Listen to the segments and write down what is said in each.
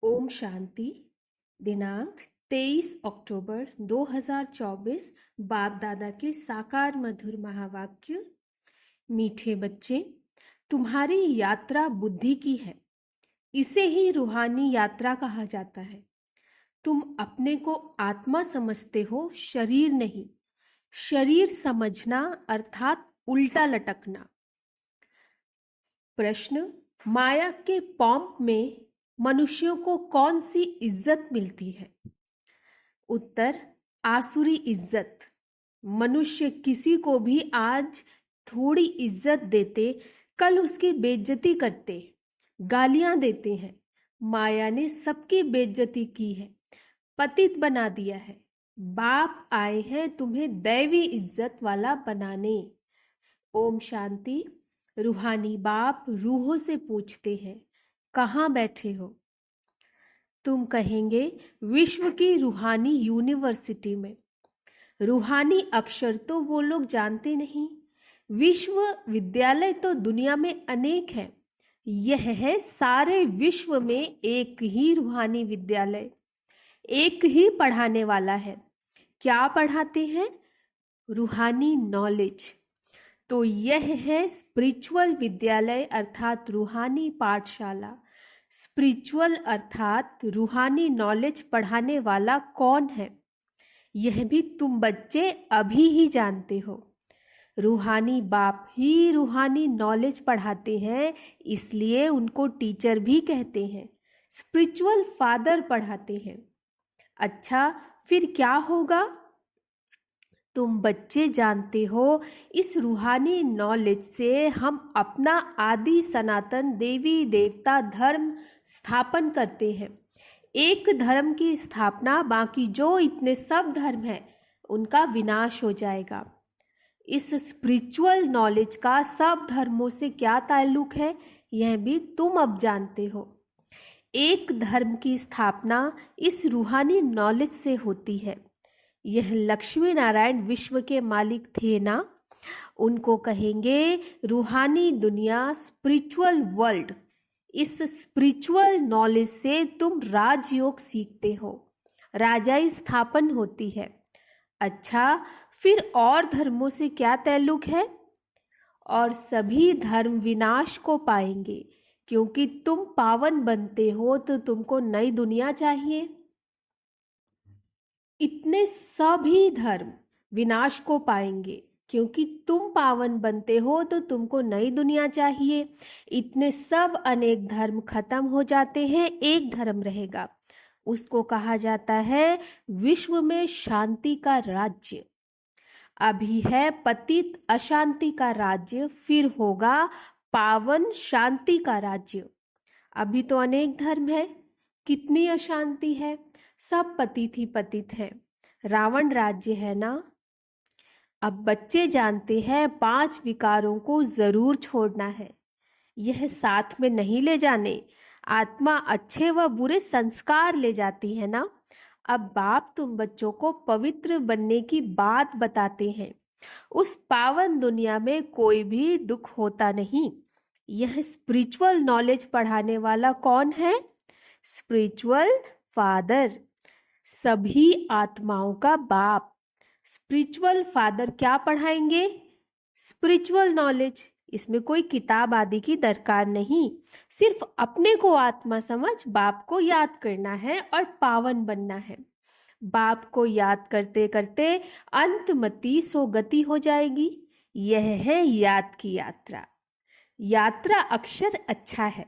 ओम शांति। दिनांक 23 अक्टूबर 2024। बाप दादा के साकार मधुर महावाक्य। मीठे बच्चे, तुम्हारी यात्रा बुद्धि की है, इसे ही रूहानी यात्रा कहा जाता है। तुम अपने को आत्मा समझते हो, शरीर नहीं। शरीर समझना अर्थात उल्टा लटकना। प्रश्न, माया के पॉम्प में मनुष्यों को कौन सी इज्जत मिलती है? उत्तर, आसुरी इज्जत। मनुष्य किसी को भी आज थोड़ी इज्जत देते, कल उसकी बेइज्जती करते, गालियां देते हैं। माया ने सबकी बेइज्जती की है, पतित बना दिया है। बाप आए हैं तुम्हें दैवी इज्जत वाला बनाने। ओम शांति। रूहानी बाप रूहों से पूछते हैं, कहाँ बैठे हो? तुम कहेंगे, विश्व की रूहानी यूनिवर्सिटी में। रूहानी अक्षर तो वो लोग जानते नहीं। विश्वविद्यालय तो दुनिया में अनेक है। यह है सारे विश्व में एक ही रूहानी विद्यालय, एक ही पढ़ाने वाला है। क्या पढ़ाते हैं? रूहानी नॉलेज। तो यह है स्पिरिचुअल विद्यालय अर्थात रूहानी पाठशाला। स्पिरिचुअल अर्थात रूहानी नॉलेज पढ़ाने वाला कौन है, यह भी तुम बच्चे अभी ही जानते हो। रूहानी बाप ही रूहानी नॉलेज पढ़ाते हैं, इसलिए उनको टीचर भी कहते हैं। स्पिरिचुअल फादर पढ़ाते हैं। अच्छा, फिर क्या होगा? तुम बच्चे जानते हो, इस रूहानी नॉलेज से हम अपना आदि सनातन देवी देवता धर्म स्थापन करते हैं। एक धर्म की स्थापना, बाकी जो इतने सब धर्म हैं उनका विनाश हो जाएगा। इस स्पिरिचुअल नॉलेज का सब धर्मों से क्या ताल्लुक है, यह भी तुम अब जानते हो। एक धर्म की स्थापना इस रूहानी नॉलेज से होती है। यह लक्ष्मी नारायण विश्व के मालिक थे ना, उनको कहेंगे रूहानी दुनिया, स्पिरिचुअल वर्ल्ड। इस स्पिरिचुअल नॉलेज से तुम राजयोग सीखते हो, राजाई स्थापन होती है। अच्छा, फिर और धर्मों से क्या ताल्लुक है? और सभी धर्म विनाश को पाएंगे, क्योंकि तुम पावन बनते हो तो तुमको नई दुनिया चाहिए। इतने सभी धर्म विनाश को पाएंगे, क्योंकि तुम पावन बनते हो तो तुमको नई दुनिया चाहिए। इतने सब अनेक धर्म खत्म हो जाते हैं, एक धर्म रहेगा। उसको कहा जाता है विश्व में शांति का राज्य। अभी है पतित अशांति का राज्य, फिर होगा पावन शांति का राज्य। अभी तो अनेक धर्म है, कितनी अशांति है, सब पतित ही पतित है। रावण राज्य है ना। अब बच्चे जानते हैं 5 विकारों को जरूर छोड़ना है। यह साथ में नहीं ले जाने। आत्मा अच्छे व बुरे संस्कार ले जाती है ना। अब बाप तुम बच्चों को पवित्र बनने की बात बताते हैं। उस पावन दुनिया में कोई भी दुख होता नहीं। यह स्पिरिचुअल नॉलेज पढ़ाने वाला कौन है? स्पिरिचुअल फादर, सभी आत्माओं का बाप। स्पिरिचुअल फादर क्या पढ़ाएंगे? Spiritual knowledge. इसमें कोई किताब आदि की दरकार नहीं, सिर्फ अपने को आत्मा समझ बाप को याद करना है और पावन बनना है। बाप को याद करते करते अंतमति सोगति हो जाएगी। यह है याद की यात्रा। यात्रा अक्षर अच्छा है,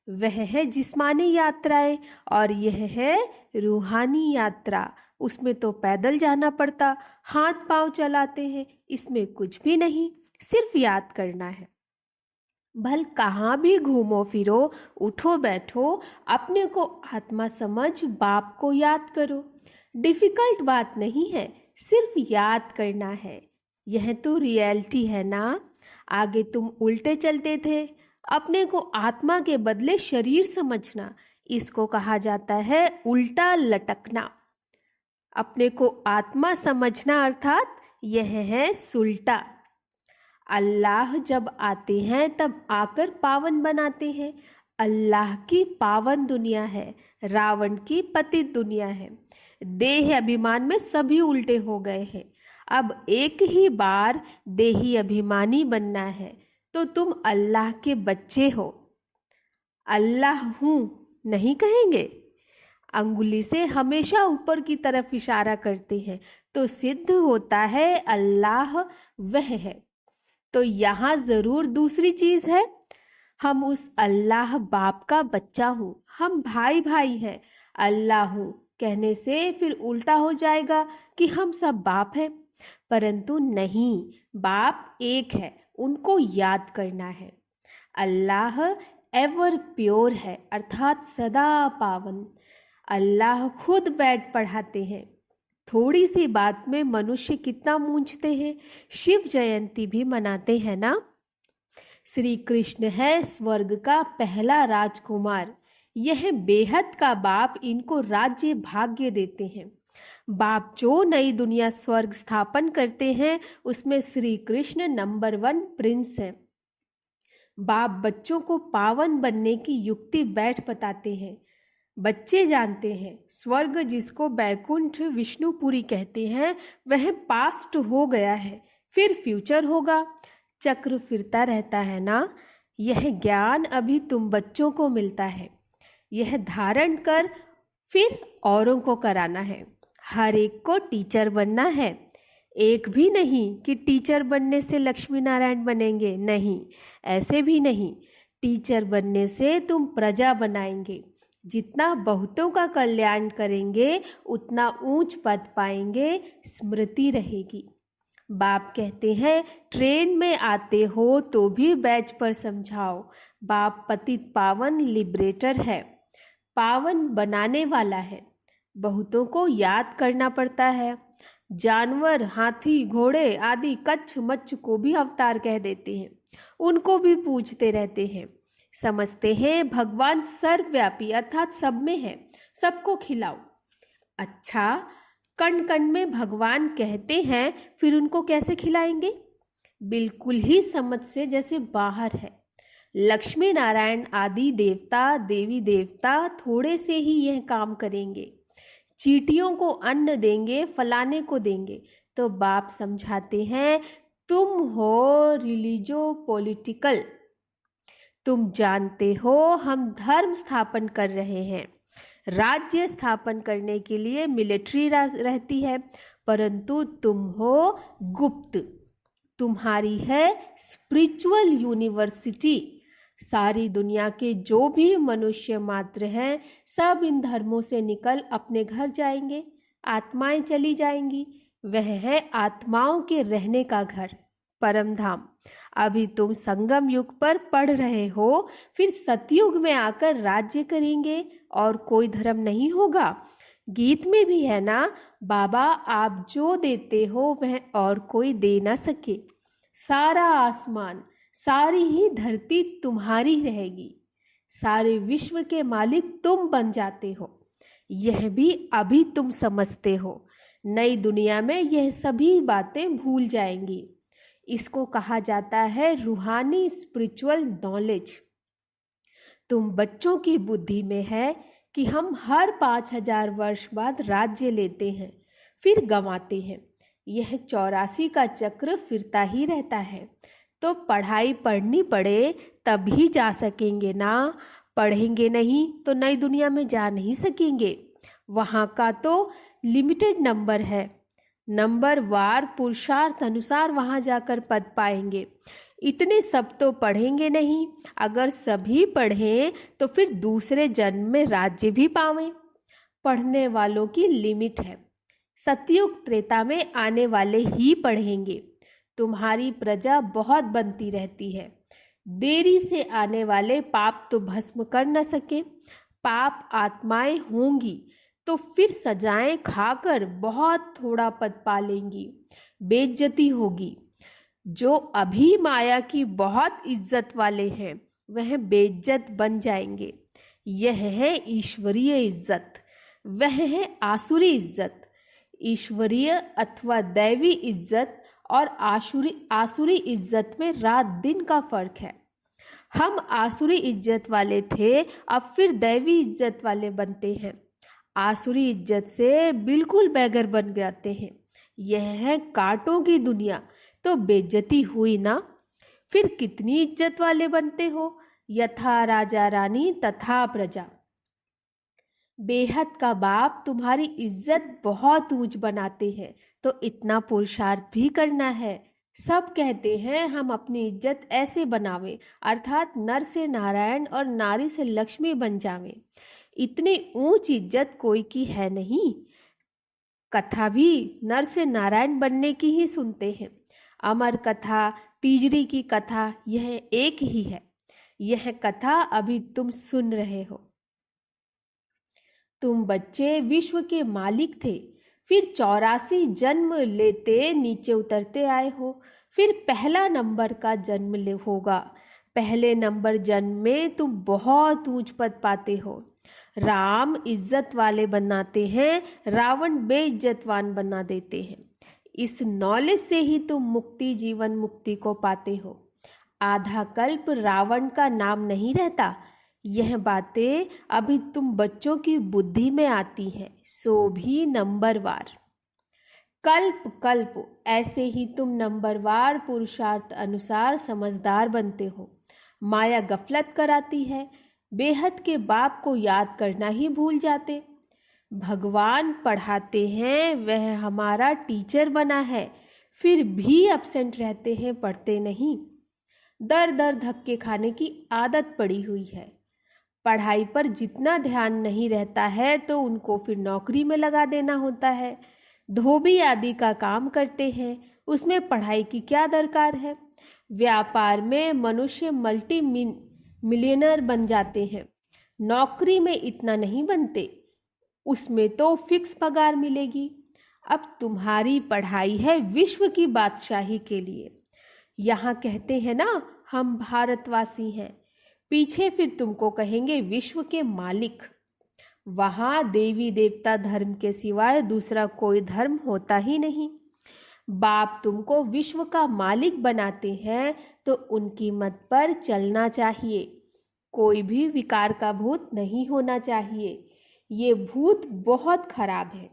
वह है जिस्मानी यात्राएं, और यह है रूहानी यात्रा। उसमें तो पैदल जाना पड़ता, हाथ पांव चलाते हैं। इसमें कुछ भी नहीं, सिर्फ याद करना है। भल कहाँ भी घूमो फिरो, उठो बैठो, अपने को आत्मा समझ बाप को याद करो। डिफिकल्ट बात नहीं है, सिर्फ याद करना है। यह तो रियलिटी है ना। आगे तुम उल्टे चलते थे, अपने को आत्मा के बदले शरीर समझना, इसको कहा जाता है उल्टा लटकना। अपने को आत्मा समझना अर्थात यह है सुल्टा। अल्लाह जब आते हैं तब आकर पावन बनाते हैं। अल्लाह की पावन दुनिया है, रावण की पतित दुनिया है। देह अभिमान में सभी उल्टे हो गए हैं। अब एक ही बार देही अभिमानी बनना है तो तुम अल्लाह के बच्चे हो। अल्लाह हूँ नहीं कहेंगे। अंगुली से हमेशा ऊपर की तरफ इशारा करते हैं तो सिद्ध होता है अल्लाह वह है। तो यहाँ जरूर दूसरी चीज है, हम उस अल्लाह बाप का बच्चा हूँ, हम भाई भाई हैं। अल्लाह हूँ कहने से फिर उल्टा हो जाएगा कि हम सब बाप हैं, परंतु नहीं, बाप एक है, उनको याद करना है। अल्लाह एवर प्योर है अर्थात सदा पावन। अल्लाह खुद बैठ पढ़ाते हैं। थोड़ी सी बात में मनुष्य कितना मूंझते हैं। शिव जयंती भी मनाते हैं ना। श्री कृष्ण है स्वर्ग का पहला राजकुमार। यह बेहद का बाप इनको राज्य भाग्य देते हैं। बाप जो नई दुनिया स्वर्ग स्थापन करते हैं उसमें श्री कृष्ण नंबर 1 प्रिंस है। बाप बच्चों को पावन बनने की युक्ति बैठ बताते हैं। बच्चे जानते हैं स्वर्ग जिसको बैकुंठ विष्णुपुरी कहते हैं वह पास्ट हो गया है, फिर फ्यूचर होगा। चक्र फिरता रहता है ना। यह ज्ञान अभी तुम बच्चों को मिलता है। यह धारण कर फिर औरों को कराना है। हर एक को टीचर बनना है। एक भी नहीं कि टीचर बनने से लक्ष्मी नारायण बनेंगे, नहीं, ऐसे भी नहीं। टीचर बनने से तुम प्रजा बनाएंगे। जितना बहुतों का कल्याण करेंगे उतना ऊंच पद पाएंगे, स्मृति रहेगी। बाप कहते हैं ट्रेन में आते हो तो भी बैच पर समझाओ। बाप पतित पावन लिबरेटर है, पावन बनाने वाला है। बहुतों को याद करना पड़ता है। जानवर, हाथी, घोड़े आदि कच्छ मच्छ को भी अवतार कह देते हैं। उनको भी पूजते रहते हैं। समझते हैं भगवान सर्वव्यापी अर्थात सब में है, सबको खिलाओ। अच्छा, कण कण में भगवान कहते हैं, फिर उनको कैसे खिलाएंगे? बिल्कुल ही समझ से जैसे बाहर है। लक्ष्मी नारायण आदि देवता देवी देवता थोड़े से ही यह काम करेंगे। चींटियों को अन्न देंगे, फलाने को देंगे। तो बाप समझाते हैं तुम हो रिलीजो पॉलिटिकल। तुम जानते हो हम धर्म स्थापन कर रहे हैं। राज्य स्थापन करने के लिए मिलिट्री रहती है, परंतु तुम हो गुप्त। तुम्हारी है स्पिरिचुअल यूनिवर्सिटी। सारी दुनिया के जो भी मनुष्य मात्र हैं सब इन धर्मों से निकल अपने घर जाएंगे। आत्माएं चली जाएंगी। वह है आत्माओं के रहने का घर, परम धाम। अभी तुम संगम युग पर पढ़ रहे हो, फिर सतयुग में आकर राज्य करेंगे और कोई धर्म नहीं होगा। गीत में भी है ना, बाबा आप जो देते हो वह और कोई दे ना सके। सारा आसमान, सारी ही धरती तुम्हारी रहेगी। सारे विश्व के मालिक तुम बन जाते हो। यह भी अभी तुम समझते हो। नई दुनिया में यह सभी बातें भूल जाएंगी। इसको कहा जाता है रूहानी स्पिरिचुअल नॉलेज। तुम बच्चों की बुद्धि में है कि हम हर 5000 वर्ष बाद राज्य लेते हैं, फिर गंवाते हैं। यह 84 का चक्र फिरता ही रहता है। तो पढ़ाई पढ़नी पड़े तभी जा सकेंगे ना। पढ़ेंगे नहीं तो नई दुनिया में जा नहीं सकेंगे। वहाँ का तो लिमिटेड नंबर है। नंबर वार पुरुषार्थ अनुसार वहाँ जाकर पद पाएंगे। इतने सब तो पढ़ेंगे नहीं। अगर सभी पढ़ें तो फिर दूसरे जन्म में राज्य भी पावें। पढ़ने वालों की लिमिट है। सतयुग त्रेता में आने वाले ही पढ़ेंगे। तुम्हारी प्रजा बहुत बनती रहती है। देरी से आने वाले पाप तो भस्म कर न सके। पाप आत्माएं होंगी तो फिर सजाएं खाकर बहुत थोड़ा पद पा लेंगी। बेइज्जती होगी। जो अभी माया की बहुत इज्जत वाले हैं वह बेइज्जत बन जाएंगे। यह है ईश्वरीय इज्जत, वह है आसुरी इज्जत। ईश्वरीय अथवा दैवी इज्जत और आसुरी इज्जत में रात दिन का फर्क है। हम आसुरी इज्जत वाले थे, अब फिर दैवी इज्जत वाले बनते हैं। आसुरी इज्जत से बिल्कुल बैगर बन जाते हैं। यह है कांटों की दुनिया, तो बेइज्जती हुई ना। फिर कितनी इज्जत वाले बनते हो। यथा राजा रानी तथा प्रजा। बेहद का बाप तुम्हारी इज्जत बहुत ऊंच बनाते हैं, तो इतना पुरुषार्थ भी करना है। सब कहते हैं हम अपनी इज्जत ऐसे बनावे, अर्थात नर से नारायण और नारी से लक्ष्मी बन जावे। इतनी ऊंच इज्जत कोई की है नहीं। कथा भी नर से नारायण बनने की ही सुनते हैं। अमर कथा, तीजरी की कथा, यह एक ही है। यह कथा अभी तुम सुन रहे हो। तुम बच्चे विश्व के मालिक थे, फिर 84 जन्म लेते नीचे उतरते आए हो, फिर पहला नंबर का जन्म ले होगा। पहले नंबर जन्म में तुम बहुत ऊंच पद पाते हो। राम इज्जत वाले बनाते हैं, रावण बेइज्जतवान बना देते हैं। इस नॉलेज से ही तुम मुक्ति, जीवन मुक्ति को पाते हो। आधा कल्प रावण का नाम नहीं रहता। यह बातें अभी तुम बच्चों की बुद्धि में आती हैं, सो भी नंबरवार। कल्प कल्प ऐसे ही तुम नंबरवार पुरुषार्थ अनुसार समझदार बनते हो। माया गफलत कराती है, बेहद के बाप को याद करना ही भूल जाते। भगवान पढ़ाते हैं, वह हमारा टीचर बना है, फिर भी एब्सेंट रहते हैं, पढ़ते नहीं। दर दर धक्के खाने की आदत पड़ी हुई है। पढ़ाई पर जितना ध्यान नहीं रहता है तो उनको फिर नौकरी में लगा देना होता है। धोबी आदि का काम करते हैं, उसमें पढ़ाई की क्या दरकार है। व्यापार में मनुष्य मल्टी मिलियनर बन जाते हैं, नौकरी में इतना नहीं बनते, उसमें तो फिक्स पगार मिलेगी। अब तुम्हारी पढ़ाई है विश्व की बादशाही के लिए। यहाँ कहते हैं ना हम भारतवासी हैं, पीछे फिर तुमको कहेंगे विश्व के मालिक। वहाँ देवी देवता धर्म के सिवाय दूसरा कोई धर्म होता ही नहीं। बाप तुमको विश्व का मालिक बनाते हैं तो उनकी मत पर चलना चाहिए। कोई भी विकार का भूत नहीं होना चाहिए। ये भूत बहुत खराब है।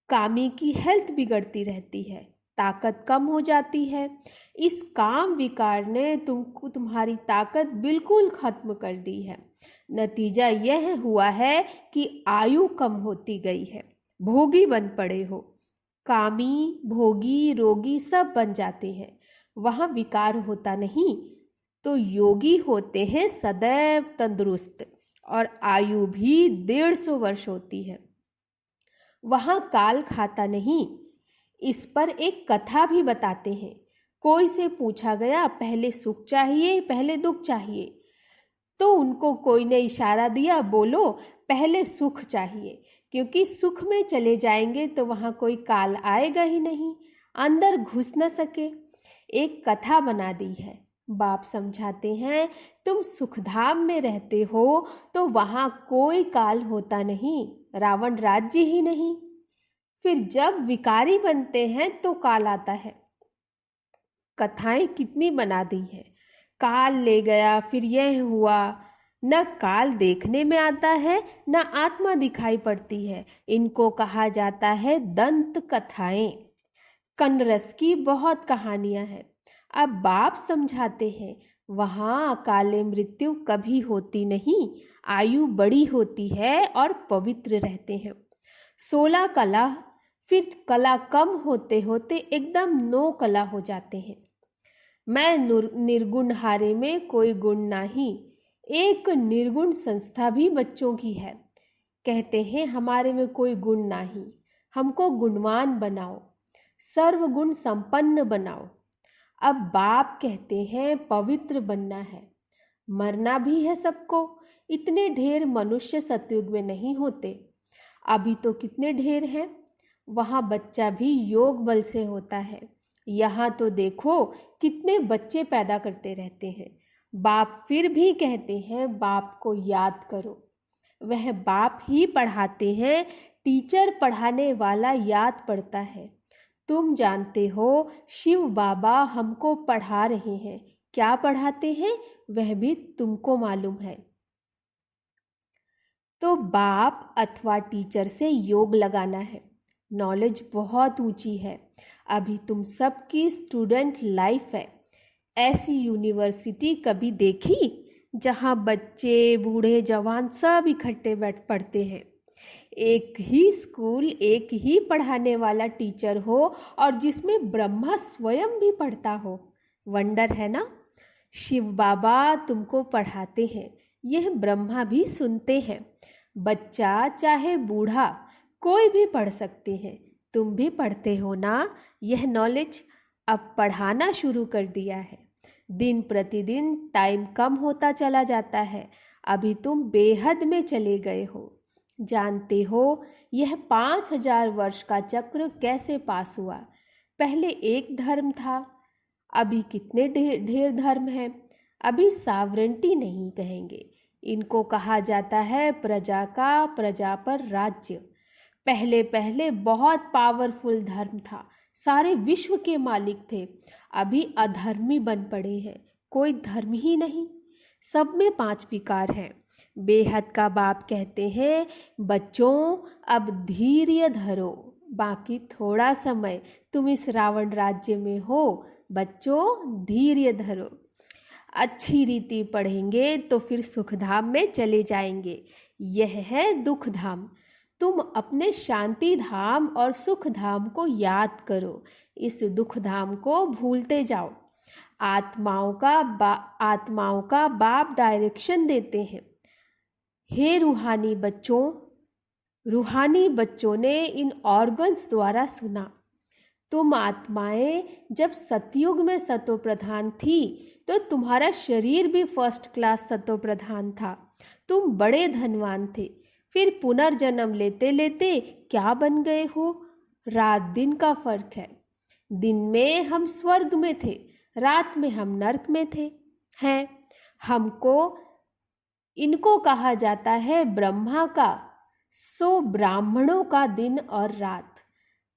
कामी की हेल्थ बिगड़ती रहती है, ताकत कम हो जाती है। इस काम विकार ने तुमको तुम्हारी ताकत बिल्कुल खत्म कर दी है। नतीजा यह हुआ है कि आयु कम होती गई है, भोगी बन पड़े हो। कामी, भोगी, रोगी सब बन जाते हैं, वहाँ विकार होता नहीं। तो योगी होते हैं सदैव तंदुरुस्त, और आयु भी 150 वर्ष होती है। वहाँ काल खाता नहीं। इस पर एक कथा भी बताते हैं। कोई से पूछा गया पहले सुख चाहिए पहले दुख चाहिए, तो उनको कोई ने इशारा दिया, बोलो पहले सुख चाहिए, क्योंकि सुख में चले जाएंगे तो वहाँ कोई काल आएगा ही नहीं, अंदर घुस न सके। एक कथा बना दी है। बाप समझाते हैं तुम सुखधाम में रहते हो तो वहाँ कोई काल होता नहीं, रावण राज्य ही नहीं। फिर जब विकारी बनते हैं तो काल आता है। कथाएं कितनी बना दी है, काल ले गया, फिर यह हुआ। न काल देखने में आता है न आत्मा दिखाई पड़ती है। इनको कहा जाता है दंत कथाएं। कनरस की बहुत कहानियां हैं। अब बाप समझाते हैं वहाँ अकाले मृत्यु कभी होती नहीं, आयु बड़ी होती है और पवित्र रहते हैं। 16 कला, फिर कला कम होते होते एकदम 9 कला हो जाते हैं। मैं निर्गुण हारे में कोई गुण नहीं। एक निर्गुण संस्था भी बच्चों की है। कहते हैं हमारे में कोई गुण नहीं, हमको गुणवान बनाओ, सर्वगुण संपन्न बनाओ। अब बाप कहते हैं पवित्र बनना है, मरना भी है सबको। इतने ढेर मनुष्य सतयुग में नहीं होते, अभी तो कितने ढेर हैं। वहाँ बच्चा भी योग बल से होता है। यहाँ तो देखो कितने बच्चे पैदा करते रहते हैं। बाप फिर भी कहते हैं बाप को याद करो। वह बाप ही पढ़ाते हैं, टीचर पढ़ाने वाला याद पड़ता है। तुम जानते हो शिव बाबा हमको पढ़ा रहे हैं, क्या पढ़ाते हैं वह भी तुमको मालूम है। तो बाप अथवा टीचर से योग लगाना है। नॉलेज बहुत ऊंची है। अभी तुम सबकी स्टूडेंट लाइफ है। ऐसी यूनिवर्सिटी कभी देखी जहाँ बच्चे बूढ़े जवान सब इकट्ठे बैठ पढ़ते हैं। एक ही स्कूल, एक ही पढ़ाने वाला टीचर हो और जिसमें ब्रह्मा स्वयं भी पढ़ता हो। वंडर है ना। शिव बाबा तुमको पढ़ाते हैं, यह ब्रह्मा भी सुनते हैं। बच्चा चाहे बूढ़ा कोई भी पढ़ सकते हैं। तुम भी पढ़ते हो ना। यह नॉलेज अब पढ़ाना शुरू कर दिया है। दिन प्रतिदिन टाइम कम होता चला जाता है। अभी तुम बेहद में चले गए हो। जानते हो यह 5000 वर्ष का चक्र कैसे पास हुआ। पहले एक धर्म था, अभी कितने ढेर धर्म हैं। अभी सावरेंटी नहीं कहेंगे, इनको कहा जाता है प्रजा का प्रजा पर राज्य। पहले पहले बहुत पावरफुल धर्म था, सारे विश्व के मालिक थे। अभी अधर्मी बन पड़े हैं, कोई धर्म ही नहीं। सब में 5 विकार हैं। बेहद का बाप कहते हैं, बच्चों अब धैर्य धरो, बाकी थोड़ा समय तुम इस रावण राज्य में हो। बच्चों धैर्य धरो। अच्छी रीति पढ़ेंगे तो फिर सुखधाम में चले जाएंगे। यह है दुख धाम। तुम अपने शांति धाम और सुख धाम को याद करो, इस दुख धाम को भूलते जाओ। आत्माओं का बाप डायरेक्शन देते हैं। हे रूहानी बच्चों ने इन ऑर्गन्स द्वारा सुना। तुम आत्माएं जब सतयुग में सतो प्रधान थी तो तुम्हारा शरीर भी फर्स्ट क्लास सतो प्रधान था। तुम बड़े धनवान थे। फिर पुनर्जन्म लेते लेते क्या बन गए हो। रात दिन का फर्क है। दिन में हम स्वर्ग में थे, रात में हम नरक में थे हैं। इनको कहा जाता है ब्रह्मा का 100 ब्राह्मणों का दिन और रात।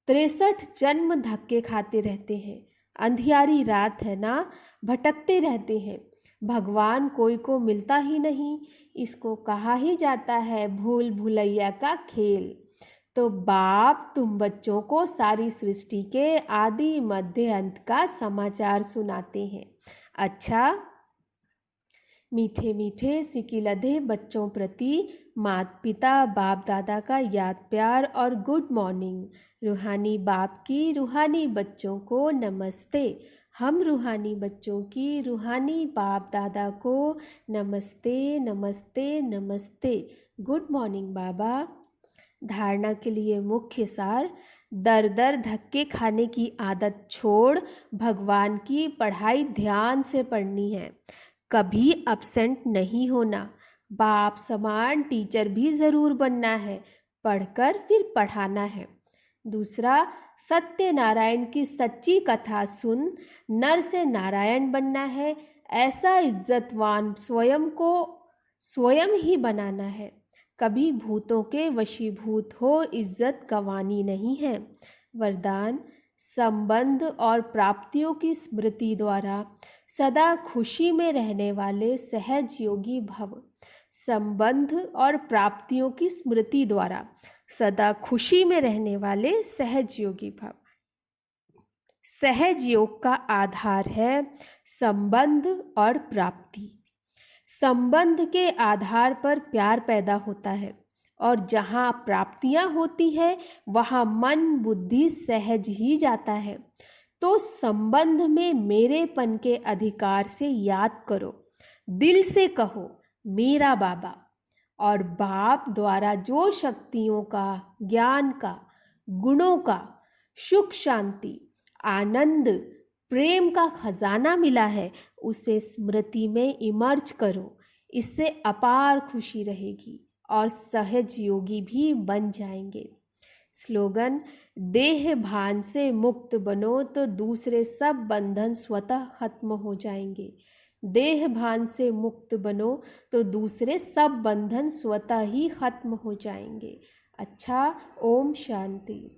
63 जन्म धक्के खाते रहते हैं। अंधियारी रात है ना, भटकते रहते हैं। भगवान कोई को मिलता ही नहीं। इसको कहा ही जाता है भूल भुलैया का खेल। तो बाप तुम बच्चों को सारी सृष्टि के आदि मध्य अंत का समाचार सुनाते हैं। अच्छा, मीठे मीठे सिकिलधे बच्चों प्रति माता पिता बाप दादा का याद प्यार और गुड मॉर्निंग। रूहानी बाप की रूहानी बच्चों को नमस्ते। हम रूहानी बच्चों की रूहानी बाप दादा को नमस्ते नमस्ते नमस्ते। गुड मॉर्निंग बाबा। धारणा के लिए मुख्य सार, दर दर धक्के खाने की आदत छोड़ भगवान की पढ़ाई ध्यान से पढ़नी है। कभी अपसेंट नहीं होना। बाप समान टीचर भी ज़रूर बनना है, पढ़कर फिर पढ़ाना है। दूसरा, सत्यनारायण की सच्ची कथा सुन नर से नारायण बनना है। ऐसा इज्जतवान स्वयं को स्वयं ही बनाना है। कभी भूतों के वशीभूत हो, इज्जत गंवानी नहीं है। वरदान, संबंध और प्राप्तियों की स्मृति द्वारा सदा खुशी में रहने वाले सहज योगी भव। संबंध और प्राप्तियों की स्मृति द्वारा सदा खुशी में रहने वाले सहज योगी भव। सहज योग का आधार है संबंध और प्राप्ति। संबंध के आधार पर प्यार पैदा होता है और जहाँ प्राप्तियां होती है वहाँ मन बुद्धि सहज ही जाता है। तो संबंध में मेरेपन के अधिकार से याद करो, दिल से कहो मेरा बाबा। और बाप द्वारा जो शक्तियों का, ज्ञान का, गुणों का, सुख शांति, आनंद, प्रेम का खजाना मिला है, उसे स्मृति में इमर्ज करो। इससे अपार खुशी रहेगी और सहज योगी भी बन जाएंगे। स्लोगन, देह भान से मुक्त बनो तो दूसरे सब बंधन स्वतः खत्म हो जाएंगे। देह भान से मुक्त बनो तो दूसरे सब बंधन स्वतः ही खत्म हो जाएंगे। अच्छा, ओम शांति।